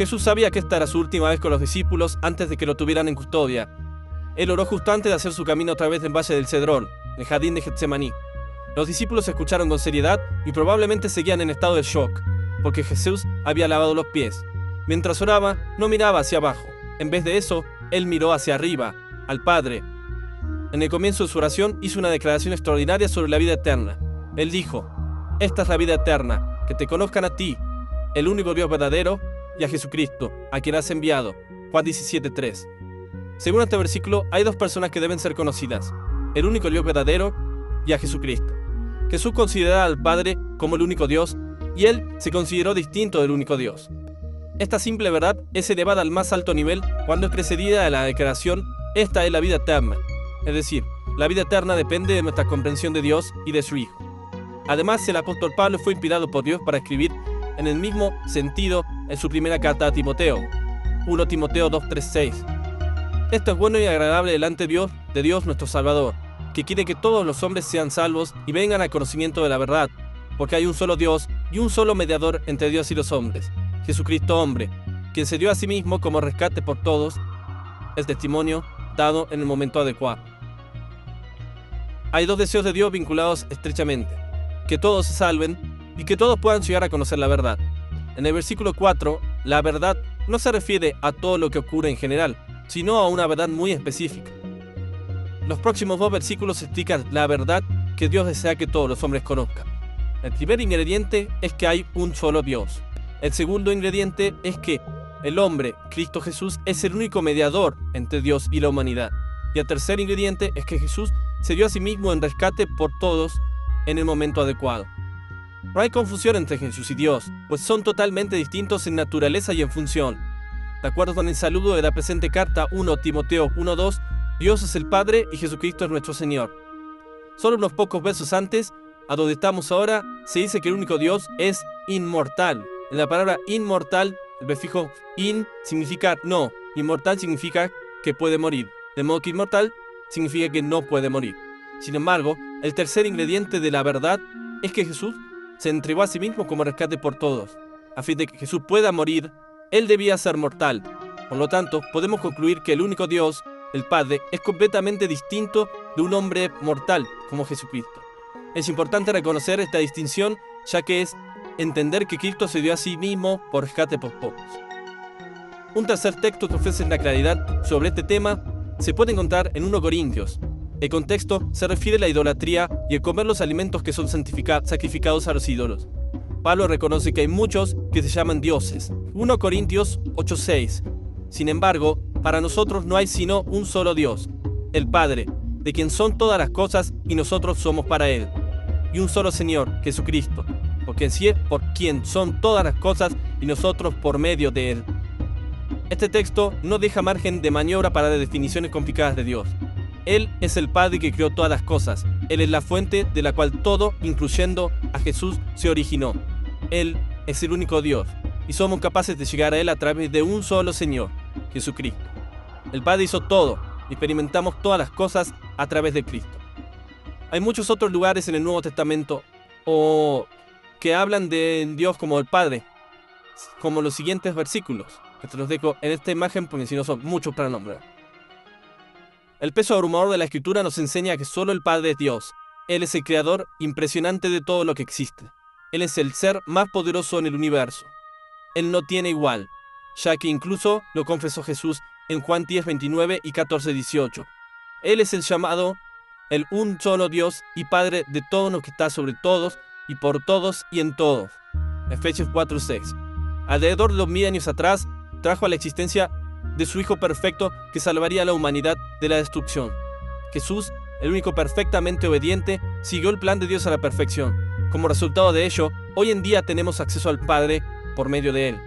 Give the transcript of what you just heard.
Jesús sabía que esta era su última vez con los discípulos antes de que lo tuvieran en custodia. Él oró justo antes de hacer su camino a través del Valle del Cedrón, el jardín de Getsemaní. Los discípulos escucharon con seriedad y probablemente seguían en estado de shock, porque Jesús había lavado los pies. Mientras oraba, no miraba hacia abajo. En vez de eso, él miró hacia arriba, al Padre. En el comienzo de su oración hizo una declaración extraordinaria sobre la vida eterna. Él dijo: esta es la vida eterna, que te conozcan a ti, el único Dios verdadero, y a Jesucristo, a quien has enviado. Juan 17:3. Según este versículo, hay dos personas que deben ser conocidas: el único Dios verdadero y a Jesucristo. Jesús consideraba al Padre como el único Dios, y él se consideró distinto del único Dios. Esta simple verdad es elevada al más alto nivel cuando es precedida de la declaración: esta es la vida eterna. Es decir, la vida eterna depende de nuestra comprensión de Dios y de su Hijo. Además, el apóstol Pablo fue inspirado por Dios para escribir en el mismo sentido en su primera carta a Timoteo, 1 Timoteo 2:3-6. Esto es bueno y agradable delante de Dios nuestro Salvador, que quiere que todos los hombres sean salvos y vengan al conocimiento de la verdad, porque hay un solo Dios y un solo mediador entre Dios y los hombres, Jesucristo hombre, quien se dio a sí mismo como rescate por todos, el testimonio dado en el momento adecuado. Hay dos deseos de Dios vinculados estrechamente: que todos se salven y que todos puedan llegar a conocer la verdad. En el versículo 4, la verdad no se refiere a todo lo que ocurre en general, sino a una verdad muy específica. Los próximos dos versículos explican la verdad que Dios desea que todos los hombres conozcan. El primer ingrediente es que hay un solo Dios. El segundo ingrediente es que el hombre, Cristo Jesús, es el único mediador entre Dios y la humanidad. Y el tercer ingrediente es que Jesús se dio a sí mismo en rescate por todos en el momento adecuado. No hay confusión entre Jesús y Dios, pues son totalmente distintos en naturaleza y en función. De acuerdo con el saludo de la presente carta 1 Timoteo 1:2, Dios es el Padre y Jesucristo es nuestro Señor. Solo unos pocos versos antes, a donde estamos ahora, se dice que el único Dios es inmortal. En la palabra inmortal, el prefijo in significa no, inmortal significa que puede morir, de modo que inmortal significa que no puede morir. Sin embargo, el tercer ingrediente de la verdad es que Jesús se entregó a sí mismo como rescate por todos. A fin de que Jesús pueda morir, él debía ser mortal. Por lo tanto, podemos concluir que el único Dios, el Padre, es completamente distinto de un hombre mortal como Jesucristo. Es importante reconocer esta distinción, ya que es entender que Cristo se dio a sí mismo por rescate por pocos. Un tercer texto que ofrece la claridad sobre este tema se puede encontrar en 1 Corintios. El contexto se refiere a la idolatría y el comer los alimentos que son sacrificados a los ídolos. Pablo reconoce que hay muchos que se llaman dioses. 1 Corintios 8:6. Sin embargo, para nosotros no hay sino un solo Dios, el Padre, de quien son todas las cosas y nosotros somos para Él. Y un solo Señor, Jesucristo, porque sí es por quien son todas las cosas y nosotros por medio de Él. Este texto no deja margen de maniobra para definiciones complicadas de Dios. Él es el Padre que creó todas las cosas. Él es la fuente de la cual todo, incluyendo a Jesús, se originó. Él es el único Dios, y somos capaces de llegar a Él a través de un solo Señor, Jesucristo. El Padre hizo todo, y experimentamos todas las cosas a través de Cristo. Hay muchos otros lugares en el Nuevo Testamento que hablan de Dios como el Padre, como los siguientes versículos, que te los dejo en esta imagen porque si no son muchos para nombrar. El peso abrumador de la Escritura nos enseña que solo el Padre es Dios. Él es el creador impresionante de todo lo que existe. Él es el ser más poderoso en el universo. Él no tiene igual, ya que incluso lo confesó Jesús en Juan 10:29 y 14:18. Él es el llamado, el un solo Dios y Padre de todo lo que está sobre todos y por todos y en todos. Efesios 4:6. Alrededor de 2000 años atrás, trajo a la existencia de su Hijo perfecto que salvaría a la humanidad de la destrucción. Jesús, el único perfectamente obediente, siguió el plan de Dios a la perfección. Como resultado de ello, hoy en día tenemos acceso al Padre por medio de Él.